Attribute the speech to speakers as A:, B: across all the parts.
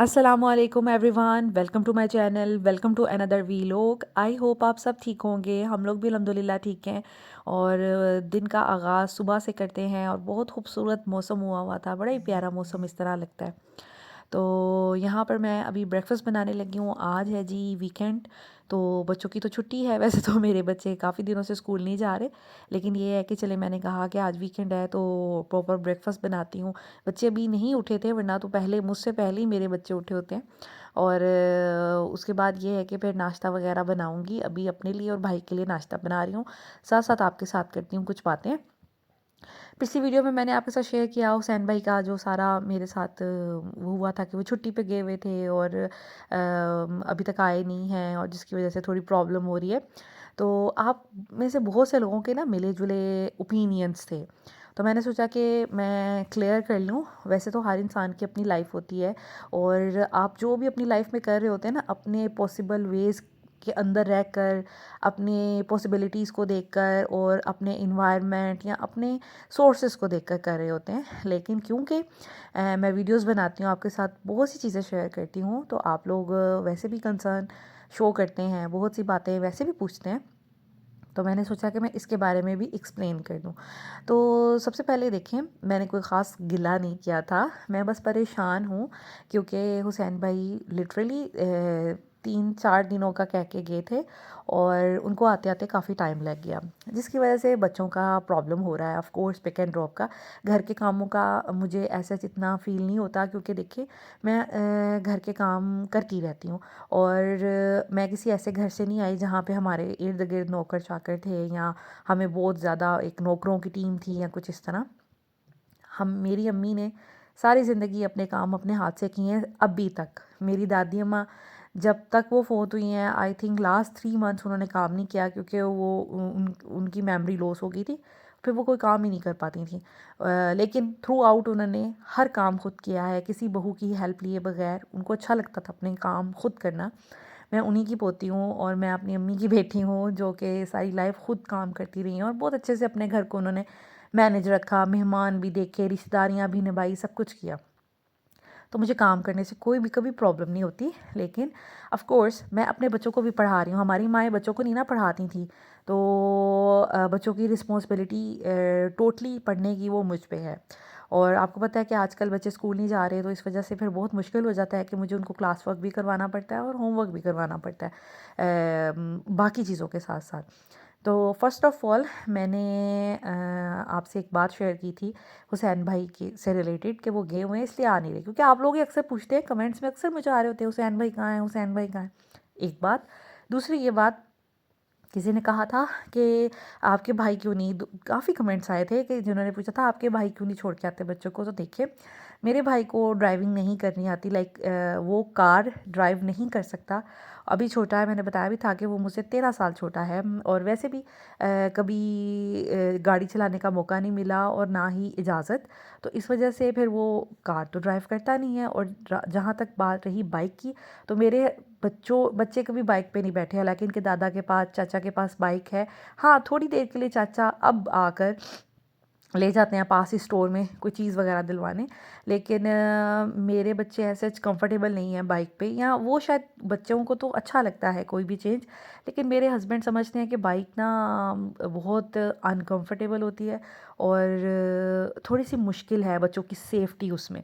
A: असलकुम everyone, welcome to my channel, welcome to another vlog. I hope आप सब ठीक होंगे। हम लोग भी अल्हम्दुलिल्लाह ठीक हैं। और दिन का आगाज़ सुबह से करते हैं और बहुत खूबसूरत मौसम हुआ था, बड़ा ही प्यारा मौसम इस तरह लगता है। तो यहाँ पर मैं अभी ब्रेकफास्ट बनाने लगी हूँ। आज है जी वीकेंड, तो बच्चों की तो छुट्टी है। वैसे तो मेरे बच्चे काफ़ी दिनों से स्कूल नहीं जा रहे, लेकिन ये है कि चले मैंने कहा कि आज वीकेंड है तो प्रॉपर ब्रेकफास्ट बनाती हूँ। बच्चे अभी नहीं उठे थे, वरना तो पहले मुझसे पहले ही मेरे बच्चे उठे होते हैं। और उसके बाद ये है कि फिर नाश्ता वगैरह बनाऊँगी। अभी अपने लिए और भाई के लिए नाश्ता बना रही हूँ, साथ साथ आपके साथ करती हूँ कुछ बातें। पिछली वीडियो में मैंने आपके साथ शेयर किया हुसैन भाई का जो सारा मेरे साथ वो हुआ था कि वो छुट्टी पे गए हुए थे और अभी तक आए नहीं हैं, और जिसकी वजह से थोड़ी प्रॉब्लम हो रही है। तो आप में से बहुत से लोगों के ना मिले जुले ओपिनियंस थे, तो मैंने सोचा कि मैं क्लियर कर लूँ। वैसे तो हर इंसान की अपनी लाइफ होती है, और आप जो भी अपनी लाइफ में कर रहे होते हैं ना, अपने पॉसिबल वेज़ के अंदर रहकर, अपने पॉसिबिलिटीज़ को देखकर और अपने इन्वायरमेंट या अपने सोर्सेज़ को देखकर कर रहे होते हैं। लेकिन क्योंकि मैं वीडियोस बनाती हूँ, आपके साथ बहुत सी चीज़ें शेयर करती हूँ, तो आप लोग वैसे भी कंसर्न शो करते हैं, बहुत सी बातें वैसे भी पूछते हैं। तो मैंने सोचा कि मैं इसके बारे में भी एक्सप्लेन कर दूँ। तो सबसे पहले देखें, मैंने कोई ख़ास गिला नहीं किया था, मैं बस परेशान हूँ क्योंकि हुसैन भाई लिटरली 3-4 दिनों का कह के गए थे और उनको आते आते काफ़ी टाइम लग गया, जिसकी वजह से बच्चों का प्रॉब्लम हो रहा है। Of course pick and drop का, घर के कामों का मुझे ऐसा जितना फ़ील नहीं होता, क्योंकि देखिए मैं घर के काम करती रहती हूँ। और मैं किसी ऐसे घर से नहीं आई जहाँ पे हमारे इर्द गिर्द नौकर चाकर थे, या हमें बहुत ज़्यादा एक नौकरों की टीम थी या कुछ इस तरह। मेरी अम्मी ने सारी ज़िंदगी अपने काम अपने हाथ से किए हैं अभी तक। मेरी दादी अम्मा जब तक वो फोत हुई हैं, आई थिंक लास्ट 3 मंथ्स उन्होंने काम नहीं किया, क्योंकि वो उनकी मेमोरी लॉस हो गई थी, फिर वो कोई काम ही नहीं कर पाती थी। लेकिन थ्रू आउट उन्होंने हर काम खुद किया है, किसी बहू की हेल्प लिए बगैर। उनको अच्छा लगता था अपने काम खुद करना। मैं उन्हीं की पोती हूँ और मैं अपनी अम्मी की बेटी हूँ, जो कि सारी लाइफ खुद काम करती रही हैं और बहुत अच्छे से अपने घर को उन्होंने मैनेज रखा, मेहमान भी देखे, रिश्तेदारियाँ भी निभाई, सब कुछ किया। तो मुझे काम करने से कोई भी कभी प्रॉब्लम नहीं होती। लेकिन ऑफ़ कोर्स मैं अपने बच्चों को भी पढ़ा रही हूँ। हमारी माएँ बच्चों को नहीं ना पढ़ाती थी, तो बच्चों की रिस्पॉन्सिबिलिटी टोटली पढ़ने की वो मुझ पे है। और आपको पता है कि आजकल बच्चे स्कूल नहीं जा रहे, तो इस वजह से फिर बहुत मुश्किल हो जाता है कि मुझे उनको क्लास वर्क भी करवाना पड़ता है और होमवर्क भी करवाना पड़ता है, बाकी चीज़ों के साथ साथ। तो फ़र्स्ट ऑफ़ ऑल मैंने आपसे एक बात शेयर की थी हुसैन भाई के से रिलेटेड, कि वो गए हुए हैं इसलिए आ नहीं रहे, क्योंकि आप लोग ही अक्सर पूछते हैं कमेंट्स में, अक्सर मुझे आ रहे होते हैं हुसैन भाई कहाँ हैं, हुसैन भाई कहाँ हैं। एक बात। दूसरी ये बात, किसी ने कहा था कि आपके भाई क्यों नहीं, काफ़ी कमेंट्स आए थे कि जिन्होंने पूछा था आपके भाई क्यों नहीं छोड़ के आते बच्चों को। तो देखिए, मेरे भाई को ड्राइविंग नहीं करनी आती, लाइक वो कार ड्राइव नहीं कर सकता। अभी छोटा है, मैंने बताया भी था कि वो मुझसे 13 साल छोटा है, और वैसे भी कभी गाड़ी चलाने का मौका नहीं मिला और ना ही इजाज़त। तो इस वजह से फिर वो कार तो ड्राइव करता नहीं है। और जहाँ तक बात रही बाइक की, तो मेरे बच्चे कभी बाइक पे नहीं बैठे, हालांकि इनके दादा के पास, चाचा के पास बाइक है। हाँ, थोड़ी देर के लिए चाचा अब आकर ले जाते हैं पास ही स्टोर में कोई चीज़ वगैरह दिलवाने। लेकिन मेरे बच्चे ऐसे कंफर्टेबल नहीं हैं बाइक पे, या वो शायद बच्चों को तो अच्छा लगता है कोई भी चेंज, लेकिन मेरे हस्बैंड समझते हैं कि बाइक ना बहुत अनकंफर्टेबल होती है और थोड़ी सी मुश्किल है बच्चों की सेफ्टी उसमें।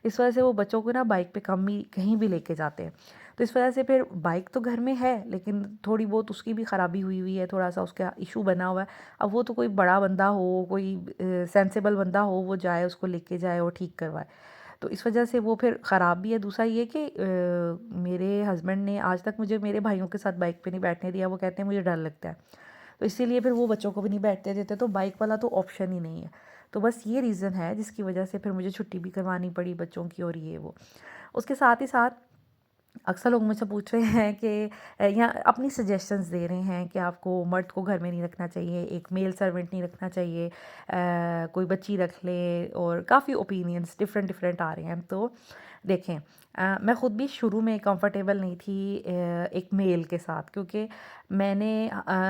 A: इस वजह से वो बच्चों को ना बाइक पे कम ही कहीं भी लेके जाते हैं। तो इस वजह से फिर बाइक तो घर में है, लेकिन थोड़ी बहुत उसकी भी ख़राबी हुई हुई है, थोड़ा सा उसका इशू बना हुआ है। अब वो तो कोई बड़ा बंदा हो, कोई सेंसिबल बंदा हो, वो जाए उसको लेके जाए और ठीक करवाए। तो इस वजह से वो फिर ख़राब भी है। दूसरा ये कि मेरे हस्बैंड ने आज तक मुझे मेरे भाइयों के साथ बाइक पे नहीं बैठने दिया। वो कहते हैं मुझे डर लगता है, तो इसीलिए फिर वो बच्चों को भी नहीं बैठते देते, तो बाइक वाला तो ऑप्शन ही नहीं है। तो बस ये रीज़न है जिसकी वजह से फिर मुझे छुट्टी भी करवानी पड़ी बच्चों की, और ये वो। उसके साथ ही साथ अक्सर लोग मुझसे पूछ रहे हैं कि या अपनी सजेशंस दे रहे हैं कि आपको मर्द को घर में नहीं रखना चाहिए, एक मेल सर्वेंट नहीं रखना चाहिए, कोई बच्ची रख ले, और काफ़ी ओपिनियंस डिफरेंट डिफरेंट आ रहे हैं। तो देखें, मैं ख़ुद भी शुरू में कंफर्टेबल नहीं थी एक मेल के साथ, क्योंकि मैंने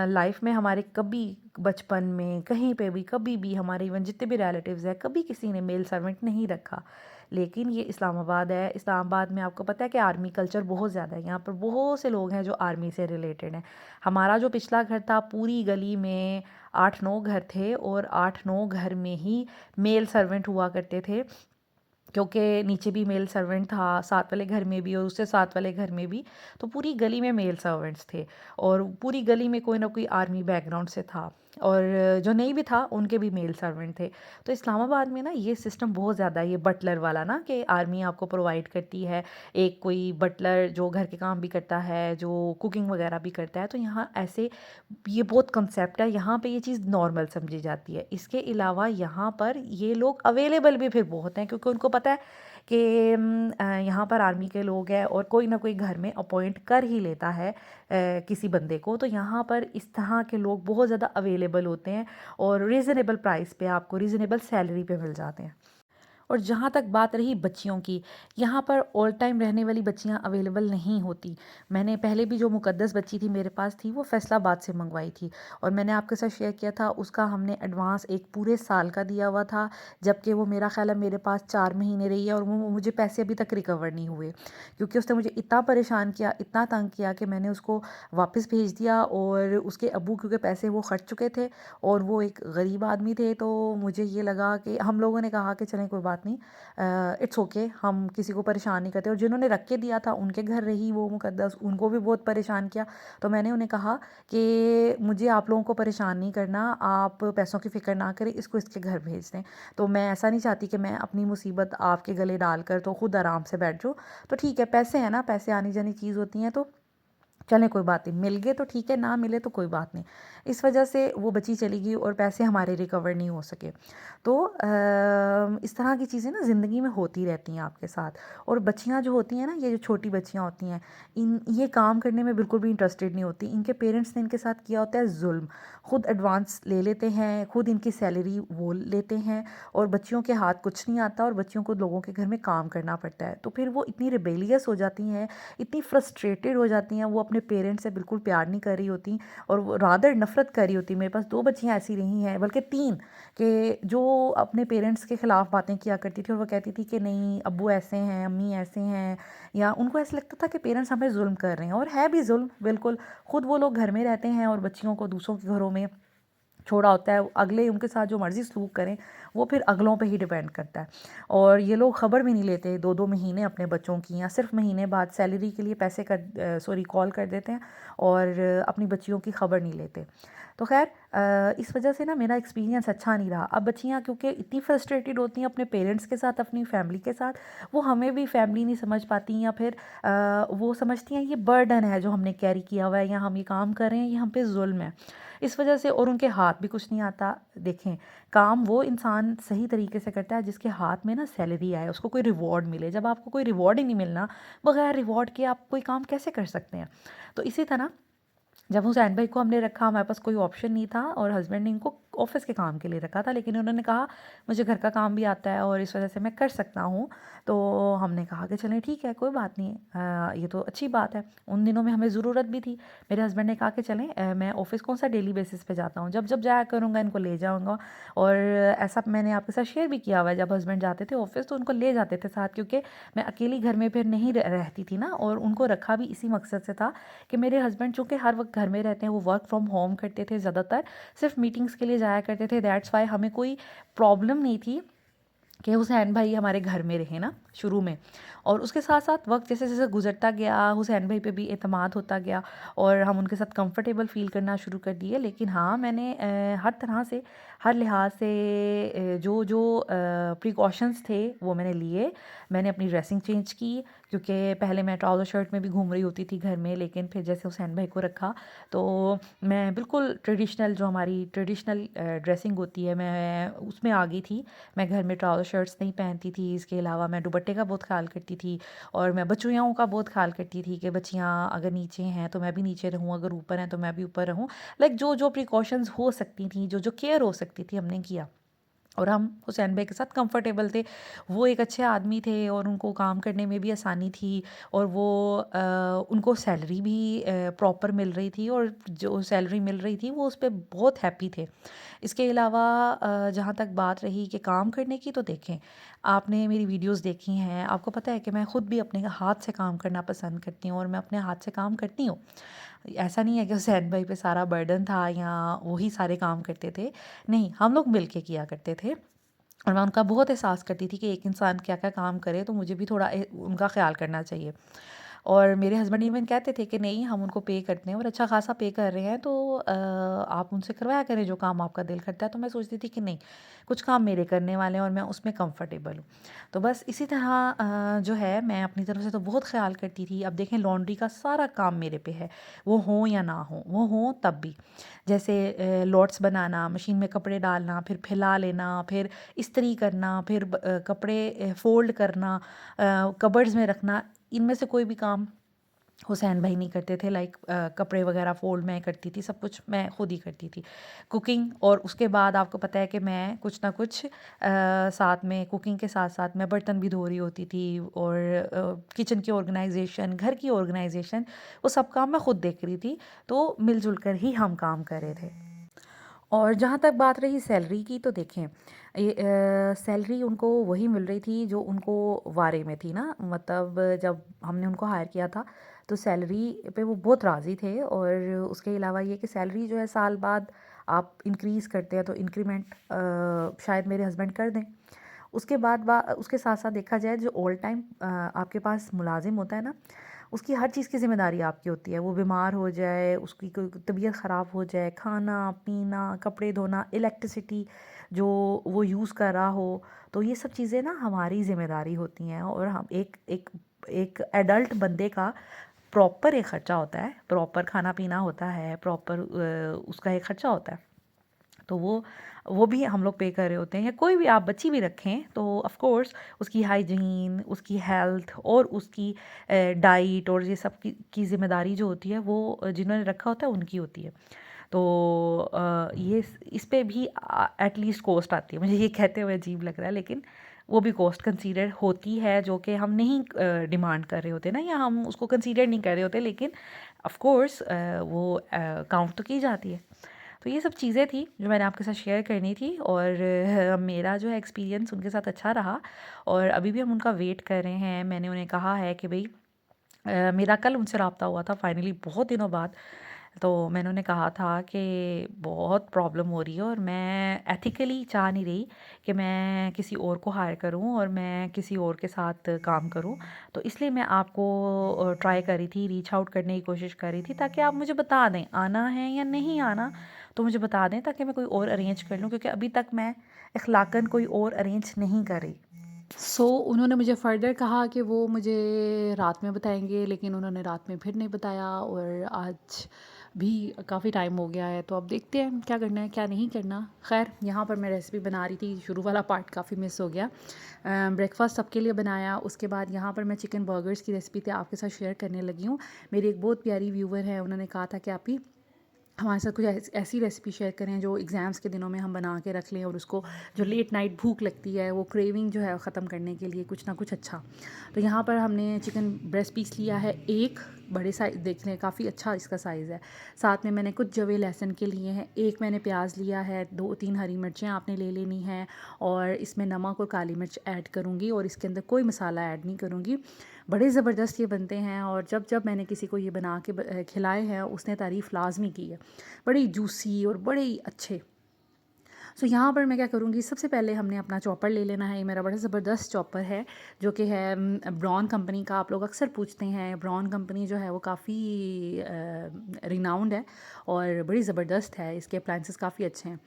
A: लाइफ में हमारे कभी बचपन में कहीं पे भी कभी भी हमारे इवन जितने भी रिलेटिव्स हैं, कभी किसी ने मेल सर्वेंट नहीं रखा। लेकिन ये इस्लामाबाद है, इस्लामाबाद में आपको पता है कि आर्मी कल्चर बहुत ज़्यादा है, यहाँ पर बहुत से लोग हैं जो आर्मी से रिलेटेड हैं। हमारा जो पिछला घर था, पूरी गली में 8-9 घर थे और 8-9 घर में ही मेल सर्वेंट हुआ करते थे, क्योंकि नीचे भी मेल सर्वेंट था, साथ वाले घर में भी और उससे साथ वाले घर में भी। तो पूरी गली में मेल सर्वेंट्स थे और पूरी गली में कोई ना कोई आर्मी बैकग्राउंड से था, और जो नहीं भी था उनके भी मेल सर्वेंट थे। तो इस्लामाबाद में ना ये सिस्टम बहुत ज़्यादा है, ये बटलर वाला ना, कि आर्मी आपको प्रोवाइड करती है एक कोई बटलर जो घर के काम भी करता है, जो कुकिंग वगैरह भी करता है। तो यहाँ ऐसे ये बहुत कंसेप्ट है, यहाँ पे ये चीज़ नॉर्मल समझी जाती है। इसके अलावा यहाँ पर ये लोग अवेलेबल भी फिर बहुत हैं, क्योंकि उनको पता है कि यहाँ पर आर्मी के लोग हैं और कोई ना कोई घर में अपॉइंट कर ही लेता है किसी बंदे को। तो यहाँ पर इस तरह के लोग बहुत ज़्यादा अवेलेबल होते हैं और रीज़नेबल प्राइस पे आपको रीज़नेबल सैलरी पे मिल जाते हैं। और जहाँ तक बात रही बच्चियों की, यहाँ पर ऑल टाइम रहने वाली बच्चियाँ अवेलेबल नहीं होती। मैंने पहले भी जो मुक़द्दस बच्ची थी मेरे पास थी, वो फैसलाबाद से मंगवाई थी और मैंने आपके साथ शेयर किया था, उसका हमने एडवांस एक पूरे साल का दिया हुआ था, जबकि वो मेरा ख़्याल है मेरे पास 4 महीने रही है और वो मुझे पैसे अभी तक रिकवर नहीं हुए, क्योंकि उसने मुझे इतना परेशान किया, इतना तंग किया कि मैंने उसको वापस भेज दिया। और उसके अब्बू क्योंकि पैसे वो खर्च चुके थे और वो एक गरीब आदमी थे, तो मुझे ये लगा कि हम लोगों ने कहा कि चलें कोई बात नहीं, इट्स ओके, हम किसी को परेशान नहीं करते। और जिन्होंने रख के दिया था उनके घर रही वो मुकद्दस, उनको भी बहुत परेशान किया। तो मैंने उन्हें कहा कि मुझे आप लोगों को परेशान नहीं करना, आप पैसों की फ़िक्र ना करें, इसको इसके घर भेज दें। तो मैं ऐसा नहीं चाहती कि मैं अपनी मुसीबत आपके गले डाल कर तो खुद आराम से बैठ जाऊँ। तो ठीक है, पैसे हैं ना, पैसे आनी जानी चीज़ होती हैं, तो चलें कोई बात नहीं, मिल गए तो ठीक है, ना मिले तो कोई बात नहीं। इस वजह से वो बच्ची चली गई और पैसे हमारे रिकवर नहीं हो सके। तो इस तरह की चीज़ें ना ज़िंदगी में होती रहती हैं आपके साथ। और बच्चियाँ जो होती हैं ना, ये जो छोटी बच्चियाँ होती हैं, ये काम करने में बिल्कुल भी इंटरेस्टेड नहीं होती। इनके पेरेंट्स ने इनके साथ किया होता है ज़ुल्म, खुद एडवांस ले लेते हैं, खुद इनकी सैलरी वो लेते हैं और बच्चियों के हाथ कुछ नहीं आता और बच्चियों को लोगों के घर में काम करना पड़ता है। तो फिर वो इतनी रिबेलियस हो जाती हैं, इतनी फ्रस्ट्रेटेड हो जाती हैं, वो अपने पेरेंट्स से बिल्कुल प्यार नहीं कर रही होती और वो रादर नफ़रत कर रही होती। मेरे पास 2 बच्चियाँ ऐसी रही हैं, बल्कि 3, कि जो अपने पेरेंट्स के ख़िलाफ़ बातें किया करती थी और वो कहती थी कि नहीं, अब्बू ऐसे हैं, अम्मी ऐसे हैं, या उनको ऐसा लगता था कि पेरेंट्स हमें ज़ुल्म कर रहे हैं, और है भी ज़ुल्म बिल्कुल। खुद वो लोग घर में रहते हैं और बच्चियों को दूसरों के घरों में छोड़ा होता है, अगले उनके साथ जो मर्ज़ी सलूक करें, वो फिर अगलों पे ही डिपेंड करता है। और ये लोग ख़बर भी नहीं लेते 2-2 महीने अपने बच्चों की, या सिर्फ महीने बाद सैलरी के लिए पैसे कॉल कर देते हैं और अपनी बच्चियों की ख़बर नहीं लेते। तो ख़ैर, इस वजह से ना मेरा एक्सपीरियंस अच्छा नहीं रहा। अब बच्चियाँ क्योंकि इतनी फ्रस्ट्रेटेड होती हैं अपने पेरेंट्स के साथ, अपनी फैमिली के साथ, वो हमें भी फैमिली नहीं समझ पाती, या फिर वो समझती हैं ये बर्डन है जो हमने कैरी किया हुआ है, या हम ये काम कर रहे हैं, ये हम पे ज़ुल्म है। इस वजह से, और उनके हाथ भी कुछ नहीं आता। देखें, काम वो इंसान सही तरीके से करता है जिसके हाथ में ना सैलरी आए, उसको कोई रिवॉर्ड मिले। जब आपको कोई रिवॉर्ड ही नहीं मिलना, बगैर रिवॉर्ड के आप कोई काम कैसे कर सकते हैं? तो इसी तरह जब हुसैन भाई को हमने रखा, हमारे पास कोई ऑप्शन नहीं था और हस्बैंड ने इनको ऑफिस के काम के लिए रखा था, लेकिन उन्होंने कहा मुझे घर का काम भी आता है और इस वजह से मैं कर सकता हूँ। तो हमने कहा कि चलें ठीक है, कोई बात नहीं, ये तो अच्छी बात है। उन दिनों में हमें ज़रूरत भी थी। मेरे हस्बैंड ने कहा कि चलें, मैं ऑफ़िस कौन सा डेली बेसिस पे जाता हूँ, जब जब जाया करूँगा इनको ले जाऊँगा। और ऐसा मैंने आपके साथ शेयर भी किया हुआ है, जब हस्बैंड जाते थे ऑफ़िस तो उनको ले जाते थे साथ, क्योंकि मैं अकेली घर में फिर नहीं रहती थी ना, और उनको रखा भी इसी मकसद से था कि मेरे हस्बैंड चूँकि हर वक्त घर में रहते हैं, वो वर्क फ्रॉम होम करते थे ज़्यादातर, सिर्फ मीटिंग्स के लिए जाया करते थे। दैट्स वाई हमें कोई प्रॉब्लम नहीं थी कि हुसैन भाई हमारे घर में रहे ना शुरू में। और उसके साथ साथ वक्त जैसे जैसे गुजरता गया, हुसैन भाई पे भी एतमाद होता गया और हम उनके साथ कंफर्टेबल फ़ील करना शुरू कर दिए। लेकिन हाँ, मैंने हर तरह से, हर लिहाज से जो जो प्रिकॉशंस थे वो मैंने लिए। मैंने अपनी ड्रेसिंग चेंज की, क्योंकि पहले मैं ट्राउज़र शर्ट में भी घूम रही होती थी घर में, लेकिन फिर जैसे हुसैन भाई को रखा तो मैं बिल्कुल ट्रेडिशनल, जो हमारी ट्रेडिशनल ड्रेसिंग होती है, मैं उसमें आ गई थी। मैं घर में ट्राउज़र शर्ट्स नहीं पहनती थी, इसके अलावा मैं दुपट्टे का बहुत ख़्याल करती थी और मैं बच्चियों का बहुत ख़्याल करती थी कि बच्चियाँ अगर नीचे हैं तो मैं भी नीचे रहूँ, अगर ऊपर हैं तो मैं भी ऊपर रहूँ। लाइक जो जो प्रिकॉशंस हो सकती थी, जो जो केयर हो सकती थी, हमने किया। और हम हुसैन भाई के साथ कंफर्टेबल थे। वो एक अच्छे आदमी थे और उनको काम करने में भी आसानी थी, और वो उनको सैलरी भी प्रॉपर मिल रही थी, और जो सैलरी मिल रही थी वो उस पे बहुत हैप्पी थे। इसके अलावा जहाँ तक बात रही कि काम करने की, तो देखें, आपने मेरी वीडियोस देखी हैं, आपको पता है कि मैं ख़ुद भी अपने हाथ से काम करना पसंद करती हूँ, और मैं अपने हाथ से काम करती हूँ। ऐसा नहीं है कि हुसैन भाई पे सारा बर्डन था या वही सारे काम करते थे, नहीं, हम लोग मिल के किया करते थे। और मैं उनका बहुत एहसास करती थी कि एक इंसान क्या-क्या काम करे, तो मुझे भी थोड़ा उनका ख़्याल करना चाहिए। और मेरे हस्बैंड इवन कहते थे कि नहीं, हम उनको पे करते हैं और अच्छा खासा पे कर रहे हैं, तो आप उनसे करवाया करें जो काम आपका दिल करता है। तो मैं सोचती थी कि नहीं, कुछ काम मेरे करने वाले हैं और मैं उसमें कंफर्टेबल हूँ। तो बस इसी तरह जो है, मैं अपनी तरफ से तो बहुत ख्याल करती थी। अब देखें, लॉन्ड्री का सारा काम मेरे पे है, वो हों या ना हो, वो हों तब भी। जैसे लॉट्स बनाना, मशीन में कपड़े डालना, फिर फैला लेना, फिर इस्त्री करना, फिर कपड़े फ़ोल्ड करना, कबर्ड्स में रखना, इनमें से कोई भी काम हुसैन भाई नहीं करते थे। लाइक कपड़े वगैरह फ़ोल्ड मैं करती थी, सब कुछ मैं खुद ही करती थी। कुकिंग, और उसके बाद आपको पता है कि मैं कुछ ना कुछ साथ में, कुकिंग के साथ साथ मैं बर्तन भी धो रही होती थी, और किचन की ऑर्गेनाइजेशन, घर की ऑर्गेनाइजेशन, वो सब काम मैं खुद देख रही थी। तो मिलजुल कर ही हम काम कर रहे थे। और जहाँ तक बात रही सैलरी की, तो देखें, ये सैलरी उनको वही मिल रही थी जो उनको वारे में थी ना। मतलब जब हमने उनको हायर किया था, तो सैलरी पे वो बहुत राज़ी थे। और उसके अलावा ये कि सैलरी जो है, साल बाद आप इंक्रीज़ करते हैं, तो इंक्रीमेंट शायद मेरे हस्बैंड कर दें। उसके बाद उसके साथ साथ देखा जाए, जो ऑल टाइम आपके पास मुलाजिम होता है ना, उसकी हर चीज़ की ज़िम्मेदारी आपकी होती है। वो बीमार हो जाए, उसकी कोई तबीयत ख़राब हो जाए, खाना पीना, कपड़े धोना, इलेक्ट्रिसिटी जो वो यूज़ कर रहा हो, तो ये सब चीज़ें ना हमारी ज़िम्मेदारी होती हैं। और हम एक एक एक एडल्ट बंदे का प्रॉपर एक ख़र्चा होता है, प्रॉपर खाना पीना होता है, प्रॉपर उसका एक ख़र्चा होता है। तो वो भी हम लोग पे कर रहे होते हैं। या कोई भी आप बच्ची भी रखें, तो ऑफ़ कोर्स उसकी हाइजीन, उसकी हेल्थ और उसकी डाइट और ये सब की ज़िम्मेदारी जो होती है, वो जिन्होंने रखा होता है उनकी होती है। तो ये इस पे भी एटलीस्ट कॉस्ट आती है। मुझे ये कहते हुए अजीब लग रहा है, लेकिन वो भी कॉस्ट कंसीडर होती है, जो कि हम नहीं डिमांड कर रहे होते ना, या हम उसको कंसीडर नहीं कर रहे होते, लेकिन ऑफ़ कोर्स वो काउंट तो की जाती है। तो ये सब चीज़ें थी जो मैंने आपके साथ शेयर करनी थी। और मेरा जो है एक्सपीरियंस उनके साथ अच्छा रहा, और अभी भी हम उनका वेट कर रहे हैं। मैंने उन्हें कहा है कि भई, मेरा कल उनसे रब्ता हुआ था फाइनली, बहुत दिनों बाद। तो मैंने उन्हें कहा था कि बहुत प्रॉब्लम हो रही है, और मैं एथिकली चाह नहीं रही कि मैं किसी और को हायर करूं और मैं किसी और के साथ काम करूं। तो इसलिए मैं आपको ट्राई कर रही थी, रीच आउट करने की कोशिश कर रही थी, ताकि आप मुझे बता दें आना है या नहीं आना। तो मुझे बता दें, ताकि मैं कोई और अरेंज कर लूँ, क्योंकि अभी तक मैं इखलाकन कोई और अरेंज नहीं कर रही।
B: उन्होंने मुझे फ़र्दर कहा कि वो मुझे रात में बताएँगे, लेकिन उन्होंने रात में फिर नहीं बताया, और आज भी काफ़ी टाइम हो गया है। तो अब देखते हैं क्या करना है, क्या नहीं करना। ख़ैर, यहाँ पर मैं रेसिपी बना रही थी, शुरू वाला पार्ट काफ़ी मिस हो गया। ब्रेकफ़ास्ट सबके लिए बनाया, उसके बाद यहाँ पर मैं चिकन बर्गर्स की रेसिपी थी आपके साथ शेयर करने लगी हूँ। मेरी एक बहुत प्यारी व्यूवर है, उन्होंने कहा था कि आप ही हमारे साथ कुछ ऐसी रेसिपी शेयर करें जो एग्ज़ाम्स के दिनों में हम बना के रख लें, और उसको जो लेट नाइट भूख लगती है, वो क्रेविंग जो है ख़त्म करने के लिए कुछ ना कुछ अच्छा। तो यहाँ पर हमने चिकन ब्रेस्ट पीस लिया है, एक बड़े साइज़, देख लें काफ़ी अच्छा इसका साइज़ है। साथ में मैंने कुछ जवे लहसुन के लिए हैं, एक मैंने प्याज लिया है, 2-3 हरी मिर्चें आपने ले लेनी हैं, और इसमें नमक और काली मिर्च ऐड करूँगी, और इसके अंदर कोई मसाला ऐड नहीं करूँगी। बड़े ज़बरदस्त ये बनते हैं, और जब जब मैंने किसी को ये बना के खिलाए हैं, उसने तारीफ़ लाज़मी की है। बड़े जूसी और बड़े ही अच्छे। यहाँ पर मैं क्या करूँगी, सबसे पहले हमने अपना चॉपर ले लेना है। ये मेरा बड़ा ज़बरदस्त चॉपर है, जो कि है ब्राउन कंपनी का। आप लोग अक्सर पूछते हैं, ब्राउन कंपनी जो है वो काफ़ी रिनाउंड है और बड़ी ज़बरदस्त है, इसके अप्लायंसेस काफ़ी अच्छे हैं।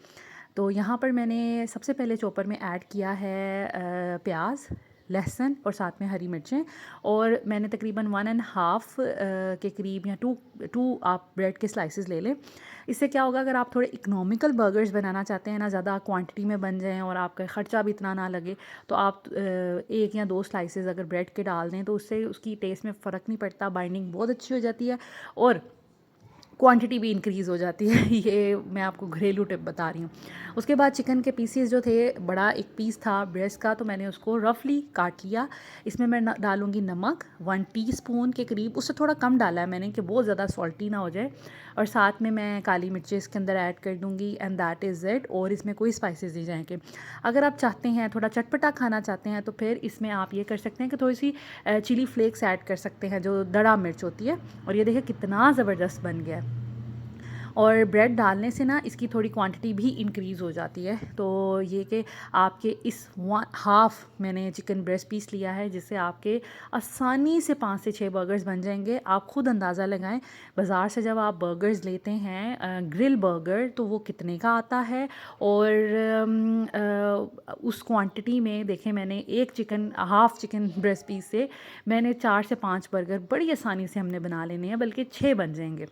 B: तो यहाँ पर मैंने सबसे पहले चॉपर में ऐड किया है प्याज, लहसुन और साथ में हरी मिर्चें, और मैंने तकरीबन 1.5 के करीब, या टू आप ब्रेड के स्लाइसेस ले लें। इससे क्या होगा, अगर आप थोड़े इकोनॉमिकल बर्गर्स बनाना चाहते हैं ना, ज़्यादा क्वांटिटी में बन जाएँ और आपका ख़र्चा भी इतना ना लगे, तो आप 1 या 2 स्लाइसेस अगर ब्रेड के डाल दें, तो उससे उसकी टेस्ट में फ़र्क नहीं पड़ता, बाइंडिंग बहुत अच्छी हो जाती है, और क्वांटिटी भी इंक्रीज़ हो जाती है। ये मैं आपको घरेलू टिप बता रही हूँ। उसके बाद चिकन के पीसेस जो थे, बड़ा एक पीस था ब्रेस्ट का, तो मैंने उसको रफली काट लिया। इसमें मैं डालूँगी नमक 1 टीस्पून के करीब, उससे थोड़ा कम डाला है मैंने कि बहुत ज़्यादा सॉल्टी ना हो जाए। और साथ में मैं काली मिर्चें इसके अंदर ऐड कर दूँगी, एंड दैट इज़ इट। और इसमें कोई स्पाइसेस नहीं जाएंगे। अगर आप चाहते हैं थोड़ा चटपटा खाना चाहते हैं, तो फिर इसमें आप ये कर सकते हैं कि थोड़ी सी चिली फ्लेक्स ऐड कर सकते हैं, जो दड़ा मिर्च होती है। और ये देखिए कितना ज़बरदस्त बन गया है। और ब्रेड डालने से ना इसकी थोड़ी क्वांटिटी भी इंक्रीज़ हो जाती है। तो ये कि आपके इस हाफ़ मैंने चिकन ब्रेस्ट पीस लिया है, जिससे आपके आसानी से 5 से 6 बर्गर्स बन जाएंगे। आप खुद अंदाज़ा लगाएं, बाज़ार से जब आप बर्गर्स लेते हैं ग्रिल बर्गर, तो वो कितने का आता है। और उस क्वांटिटी में देखें, मैंने एक chicken half chicken breast piece से मैंने 4 से 5 बर्गर बड़ी आसानी से हमने बना लेने हैं, बल्कि 6 बन जाएंगे।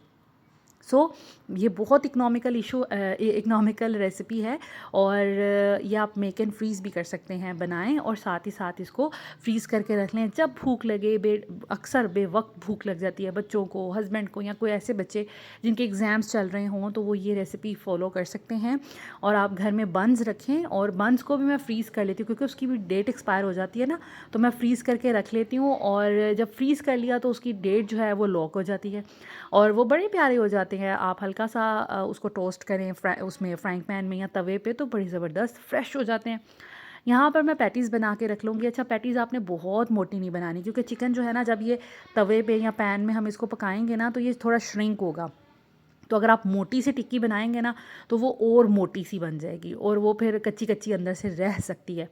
B: ये बहुत इकनॉमिकल रेसिपी है। और ये आप मेक एंड फ्रीज़ भी कर सकते हैं, बनाएं और साथ ही साथ इसको फ्रीज़ करके रख लें। जब भूख लगे, अक्सर बेवक्त भूख लग जाती है बच्चों को, हस्बैंड को, या कोई ऐसे बच्चे जिनके एग्ज़ाम्स चल रहे हों, तो वो ये रेसिपी फ़ॉलो कर सकते हैं। और आप घर में बन्स रखें, और बन्स को भी मैं फ्रीज़ कर लेती हूँ, क्योंकि उसकी भी डेट एक्सपायर हो जाती है ना, तो मैं फ्रीज़ करके रख लेती हूँ। और जब फ्रीज़ कर लिया तो उसकी डेट जो है वो लॉक हो जाती है, और वो बड़े प्यारे हो जाते हैं। आप हल्का सा उसको टोस्ट करें उसमें फ्राइंग पैन में या तवे पे, तो बड़ी ज़बरदस्त फ्रेश हो जाते हैं। यहाँ पर मैं पैटीज़ बना के रख लूँगी। अच्छा, पैटीज़ आपने बहुत मोटी नहीं बनानी, क्योंकि चिकन जो है ना, जब ये तवे पे या पैन में हम इसको पकाएंगे ना, तो ये थोड़ा श्रिंक होगा। तो अगर आप मोटी सी टिक्की बनाएंगे ना, तो वो और मोटी सी बन जाएगी, और वो फिर कच्ची कच्ची अंदर से रह सकती है।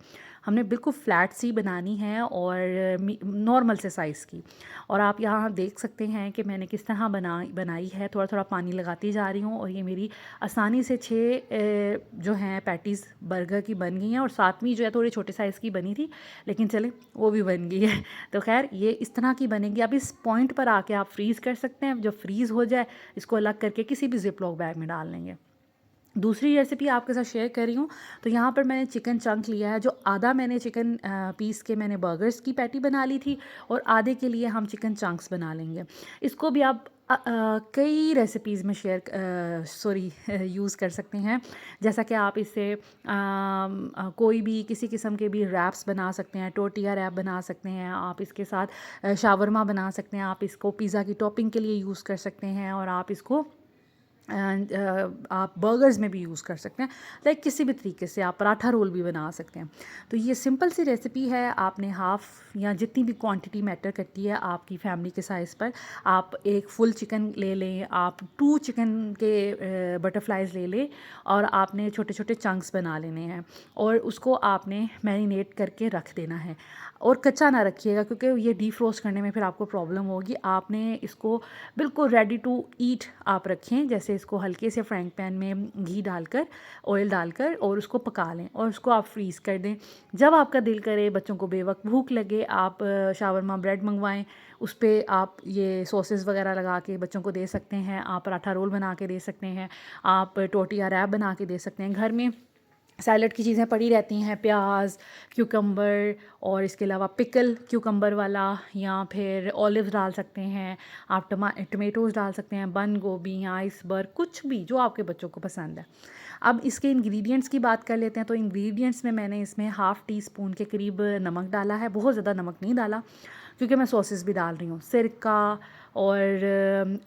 B: हमने बिल्कुल फ्लैट सी बनानी है, और नॉर्मल से साइज़ की। और आप यहाँ देख सकते हैं कि मैंने किस तरह बनाई है। थोड़ा थोड़ा पानी लगाती जा रही हूँ, और ये मेरी आसानी से 6 जो हैं पैटीज़ बर्गर की बन गई हैं। और 7वीं जो है थोड़ी छोटे साइज़ की बनी थी, लेकिन चले वो भी बन गई है। तो खैर, ये इस तरह की बनेगी। अब इस पॉइंट पर आके आप फ्रीज़ कर सकते हैं। जब फ्रीज़ हो जाए, इसको अलग करके किसी भी ज़िप लॉक बैग में डाल लेंगे। दूसरी रेसिपी आपके साथ शेयर कर रही हूँ। तो यहाँ पर मैंने चिकन चंक लिया है, जो आधा मैंने चिकन पीस के मैंने बर्गर्स की पैटी बना ली थी, और आधे के लिए हम चिकन चंक्स बना लेंगे। इसको भी आप कई रेसिपीज़ में यूज़ कर सकते हैं। जैसा कि आप इससे कोई भी किसी किस्म के भी रैप्स बना सकते हैं, टोर्टिया रैप बना सकते हैं, आप इसके साथ शावरमा बना सकते हैं, आप इसको पिज़्ज़ा की टॉपिंग के लिए यूज़ कर सकते हैं, और आप इसको एंड आप बर्गर्स में भी यूज़ कर सकते हैं। लाइक किसी भी तरीके से आप पराठा रोल भी बना सकते हैं। तो ये सिंपल सी रेसिपी है। आपने हाफ़ या जितनी भी क्वांटिटी मैटर करती है आपकी फैमिली के साइज़ पर, आप एक फुल चिकन ले लें, आप 2 चिकन के बटरफ्लाइज ले लें, और आपने छोटे छोटे चंक्स बना लेने हैं, और उसको आपने मैरिनेट करके रख देना है। और कच्चा ना रखिएगा, क्योंकि ये डीफ्रोस्ट करने में फिर आपको प्रॉब्लम होगी। आपने इसको बिल्कुल रेडी टू ईट आप रखें, जैसे इसको हल्के से फ्राइंग पैन में घी डालकर, ऑयल डालकर, और उसको पका लें, और उसको आप फ्रीज़ कर दें। जब आपका दिल करे, बच्चों को बेवक्त भूख लगे, आप शावरमा ब्रेड मंगवाएं, उस पर आप ये सॉसेस वगैरह लगा के बच्चों को दे सकते हैं। आप पराठा रोल बना के दे सकते हैं, आप टोटिया रैप बना के दे सकते हैं। घर में सैलड की चीज़ें पड़ी रहती हैं, प्याज, क्यूकम्बर, और इसके अलावा पिकल क्यूकम्बर वाला, या फिर ऑलिव्स डाल सकते हैं, आप टमेटोज़ डाल सकते हैं, बंद गोभी, आइसबर्ग, कुछ भी जो आपके बच्चों को पसंद है। अब इसके इंग्रेडिएंट्स की बात कर लेते हैं। तो इंग्रेडिएंट्स में मैंने इसमें हाफ़ टी स्पून के करीब नमक डाला है, बहुत ज़्यादा नमक नहीं डाला, क्योंकि मैं सॉसेस भी डाल रही हूँ। सिरका और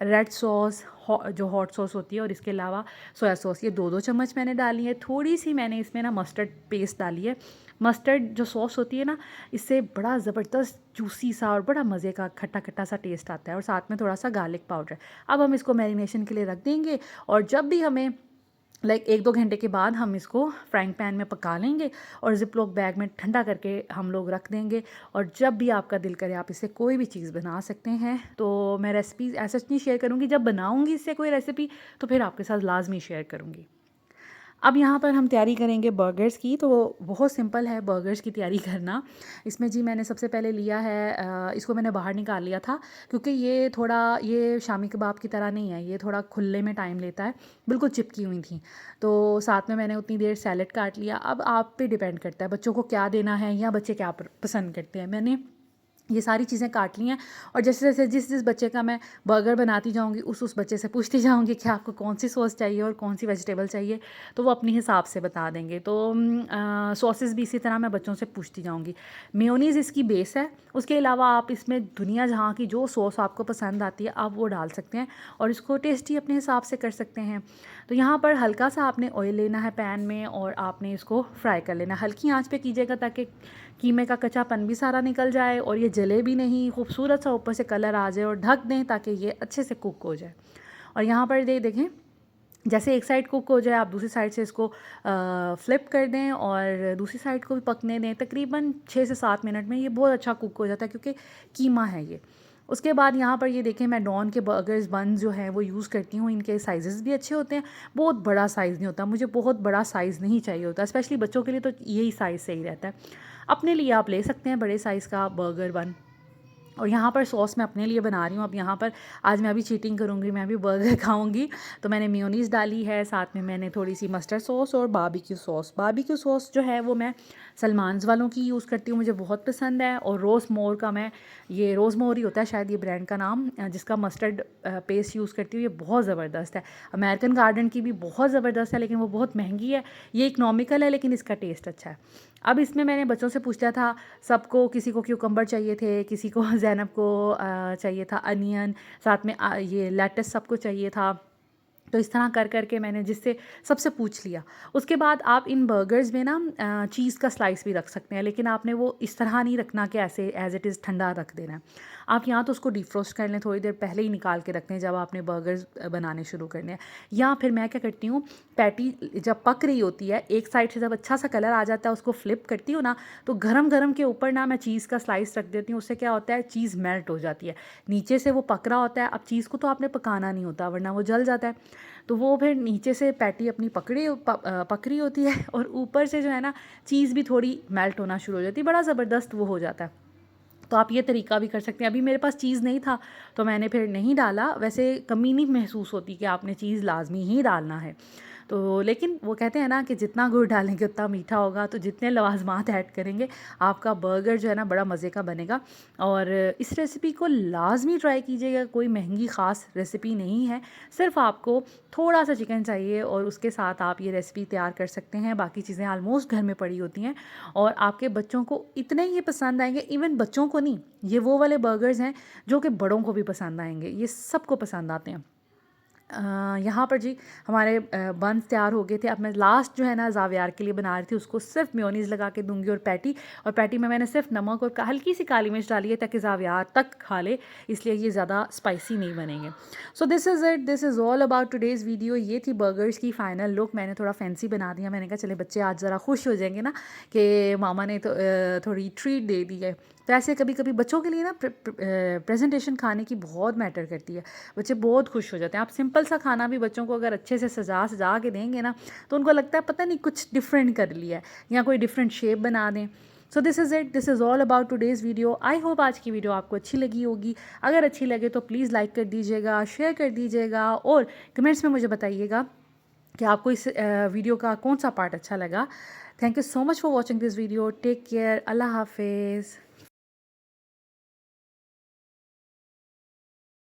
B: रेड सॉस, जो हॉट सॉस होती है, और इसके अलावा सोया सॉस, ये 2-2 चम्मच मैंने डाली है। थोड़ी सी मैंने इसमें ना मस्टर्ड पेस्ट डाली है। मस्टर्ड जो सॉस होती है ना, इससे बड़ा ज़बरदस्त जूसी सा और बड़ा मज़े का खट्टा खट्टा सा टेस्ट आता है, और साथ में थोड़ा सा गार्लिक पाउडर। अब हम इसको मैरिनेशन के लिए रख देंगे, और जब भी हमें 1-2 घंटे के बाद हम इसको फ्राइंग पैन में पका लेंगे, और ज़िप लॉक बैग में ठंडा करके हम लोग रख देंगे। और जब भी आपका दिल करे, आप इससे कोई भी चीज़ बना सकते हैं। तो मैं रेसिपीज़ ऐसा नहीं शेयर करूँगी, जब बनाऊँगी इससे कोई रेसिपी, तो फिर आपके साथ लाजमी शेयर करूँगी। अब यहाँ पर हम तैयारी करेंगे बर्गर्स की। तो बहुत सिंपल है बर्गर्स की तैयारी करना। इसमें जी मैंने सबसे पहले लिया है, इसको मैंने बाहर निकाल लिया था, क्योंकि ये शामी कबाब की तरह नहीं है, ये थोड़ा खुले में टाइम लेता है, बिल्कुल चिपकी हुई थी। तो साथ में मैंने उतनी देर सैलेड काट लिया। अब आप पे डिपेंड करता है बच्चों को क्या देना है, या बच्चे क्या पसंद करते हैं। मैंने ये सारी चीज़ें काट ली हैं और जैसे जैसे जिस बच्चे का मैं बर्गर बनाती जाऊँगी उस बच्चे से पूछती जाऊँगी कि आपको कौन सी सॉस चाहिए और कौन सी वेजिटेबल चाहिए, तो वो अपने हिसाब से बता देंगे। तो सॉसेस भी इसी तरह मैं बच्चों से पूछती जाऊँगी। मेयोनीज़ इसकी बेस है, उसके अलावा आप इसमें दुनिया जहाँ की जो सॉस आपको पसंद आती है आप वो डाल सकते हैं और इसको टेस्टी अपने हिसाब से कर सकते हैं। तो यहाँ पर हल्का सा आपने ऑयल लेना है पैन में और आपने इसको फ्राई कर लेना है। हल्की आंच पे कीजिएगा ताकि कीमे का कच्चापन भी सारा निकल जाए और ये जले भी नहीं, खूबसूरत सा ऊपर से कलर आ जाए और ढक दें ताकि ये अच्छे से कुक हो जाए। और यहाँ पर देखें जैसे एक साइड कुक हो जाए आप दूसरी साइड से इसको फ्लिप कर दें और दूसरी साइड को भी पकने दें। तकरीबन 6 से 7 मिनट में ये बहुत अच्छा कुक हो जाता है क्योंकि कीमा है ये। उसके बाद यहाँ पर ये देखें मैं डॉन के बर्गर्स बन जो हैं वो यूज़ करती हूँ। इनके साइज़ेस भी अच्छे होते हैं, बहुत बड़ा साइज़ नहीं होता, मुझे बहुत बड़ा साइज़ नहीं चाहिए होता, स्पेशली बच्चों के लिए तो यही साइज़ सही रहता है। अपने लिए आप ले सकते हैं बड़े साइज़ का बर्गर बन। और यहाँ पर सॉस मैं अपने लिए बना रही हूँ। अब यहाँ पर आज मैं अभी चीटिंग करूँगी, मैं भी बर्गर खाऊँगी, तो मैंने मेयोनीज़ डाली है, साथ में मैंने थोड़ी सी मस्टर्ड सॉस और बारबेक्यू सॉस। बारबेक्यू सॉस जो है वो मैं सलमान्स वालों की यूज़ करती हूँ, मुझे बहुत पसंद है। और रोज़मोर का मैं, ये रोज़मोर ही होता है शायद ये ब्रांड का नाम, जिसका मस्टर्ड पेस्ट यूज़ करती हूँ, ये बहुत ज़बरदस्त है। अमेरिकन गार्डन की भी बहुत ज़बरदस्त है लेकिन वो बहुत महंगी है, ये इकनॉमिकल है लेकिन इसका टेस्ट अच्छा है। अब इसमें मैंने बच्चों से पूछा था सबको, किसी को क्यूकम्बर चाहिए थे, किसी को ज़ैनब को चाहिए था अनियन, साथ में ये लेटस सबको चाहिए था। तो इस तरह कर कर के मैंने जिससे सबसे पूछ लिया। उसके बाद आप इन बर्गर्स में ना चीज़ का स्लाइस भी रख सकते हैं, लेकिन आपने वो इस तरह नहीं रखना कि ऐसे एज़ इट इज़ ठंडा रख देना है। आप या तो उसको डिफ्रोस्ट कर लें, थोड़ी देर पहले ही निकाल के रखते हैं जब आपने बर्गर्स बनाने शुरू करने हैं। या फिर मैं क्या करती हूँ, पैटी जब पक रही होती है एक साइड से जब अच्छा सा कलर आ जाता है उसको फ्लिप करती हूँ ना, तो गरम गरम के ऊपर ना मैं चीज़ का स्लाइस रख देती हूँ। उससे क्या होता है, चीज़ मेल्ट हो जाती है, नीचे से वो पक रहा होता है। अब चीज़ को तो आपने पकाना नहीं होता वरना वो जल जाता है, तो वो फिर नीचे से पैटी अपनी पक रही होती है और ऊपर से जो है ना चीज़ भी थोड़ी मेल्ट होना शुरू हो जाती है, बड़ा ज़बरदस्त वो हो जाता है। तो आप ये तरीका भी कर सकते हैं। अभी मेरे पास चीज़ नहीं था तो मैंने फिर नहीं डाला, वैसे कमी नहीं महसूस होती कि आपने चीज़ लाजमी ही डालना है। तो लेकिन वो कहते हैं ना कि जितना गुड़ डालेंगे उतना मीठा होगा, तो जितने लवाजमात ऐड करेंगे आपका बर्गर जो है ना बड़ा मज़े का बनेगा। और इस रेसिपी को लाजमी ट्राई कीजिएगा, कोई महंगी ख़ास रेसिपी नहीं है, सिर्फ आपको थोड़ा सा चिकन चाहिए और उसके साथ आप ये रेसिपी तैयार कर सकते हैं। बाकी चीज़ें आलमोस्ट घर में पड़ी होती हैं और आपके बच्चों को इतने ही पसंद आएंगे। इवन बच्चों को नहीं, ये वो वाले बर्गर्स हैं जो कि बड़ों को भी पसंद आएंगे, ये सबको पसंद आते हैं। यहाँ पर जी हमारे बन्स तैयार हो गए थे। अब मैं लास्ट जो है ना ज़ावियार के लिए बना रही थी, उसको सिर्फ मेयोनीज़ लगा के दूंगी और पैटी में मैंने सिर्फ नमक और हल्की सी काली मिर्च डाली है ताकि ज़ावियार तक खा ले, इसलिए ये ज़्यादा स्पाइसी नहीं बनेंगे। So this is it, this is all about today's video. ये थी बर्गर्स की फ़ाइनल लुक। मैंने थोड़ा फैंसी बना दिया, मैंने कहा चले बच्चे आज ज़रा खुश हो जाएंगे ना कि मामा ने तो थोड़ी ट्रीट दे दी है। तो ऐसे कभी कभी बच्चों के लिए ना प्रेजेंटेशन खाने की बहुत मैटर करती है, बच्चे बहुत खुश हो जाते हैं। आप सिंपल सा खाना भी बच्चों को अगर अच्छे से सजा के देंगे ना तो उनको लगता है पता नहीं कुछ डिफरेंट कर लिया है या कोई डिफरेंट शेप बना दें। So this is it, this is all about today's video. I hope आज की वीडियो आपको अच्छी लगी होगी। अगर अच्छी लगे तो प्लीज़ लाइक कर दीजिएगा, शेयर कर दीजिएगा और कमेंट्स में मुझे बताइएगा कि आपको इस वीडियो का कौन सा पार्ट अच्छा लगा। Thank you so much for watching this video. Take care, अल्लाह हाफिज़।